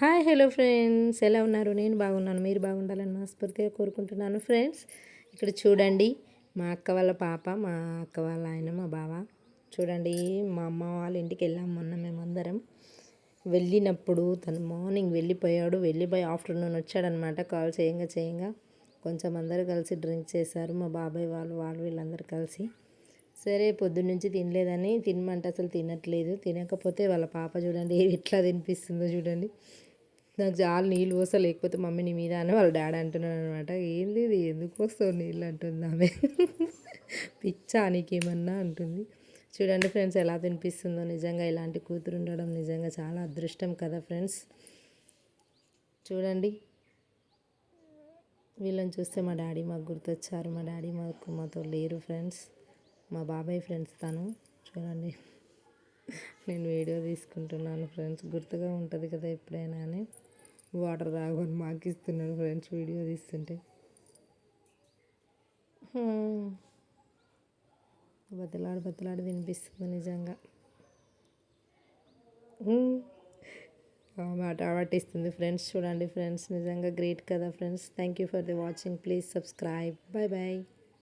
Hi hello friends, ఎలా ఉన్నారు? నేను బాగున్నాను. మీరు బాగుండాలని మనస్ఫూర్తిగా కోరుకుంటున్నాను. ఫ్రెండ్స్, ఇక్కడ చూడండి, మా అక్క వాళ్ళ పాప, మా అక్క వాళ్ళ ఆయన, మా బావ. చూడండి, మా అమ్మ వాళ్ళ ఇంటికి వెళ్ళాం మొన్న మేమందరం. వెళ్ళినప్పుడు తను మార్నింగ్ వెళ్ళిపోయి ఆఫ్టర్నూన్ వచ్చాడనమాట. కాల్ చేయంగా కొంచెం అందరూ కలిసి డ్రింక్ చేశారు. మా బాబాయ్ వాళ్ళు వీళ్ళందరూ కలిసి. సరే, పొద్దున్నుంచి తినలేదని తినమంటే అసలు తినట్లేదు. తినకపోతే వాళ్ళ పాప చూడండి ఎట్లా తినిపిస్తుందో చూడండి. నాకు చాలా నీళ్ళు పోస్తా, లేకపోతే మమ్మీ నీ మీద అని వాళ్ళ డాడీ అంటున్నాడు అనమాట. ఏంది ఇది, ఎందుకు వస్తావు నీళ్ళు అంటుంది ఆమె. పిచ్చా నీకేమన్నా అంటుంది. చూడండి ఫ్రెండ్స్, ఎలా తినిపిస్తుందో. నిజంగా ఇలాంటి కూతురు ఉండడం నిజంగా చాలా అదృష్టం కదా ఫ్రెండ్స్. చూడండి, వీళ్ళని చూస్తే మా డాడీ మాకు గుర్తొచ్చారు. మా డాడీ మాతో లేరు ఫ్రెండ్స్. మా బాబాయ్ ఫ్రెండ్స్ తను. చూడండి, నేను వీడియో తీసుకుంటున్నాను ఫ్రెండ్స్. గుర్తుగా ఉంటుంది కదా ఎప్పుడైనా అని. వాటర్ తాగని మాకు ఇస్తున్నాడు ఫ్రెండ్స్ వీడియో తీస్తుంటే. బతలాడి తినిపిస్తుంది నిజంగా. మాట పట్టిస్తుంది ఫ్రెండ్స్. చూడండి ఫ్రెండ్స్, నిజంగా గ్రేట్ కదా friends. Thank you for the watching. Please subscribe. Bye bye.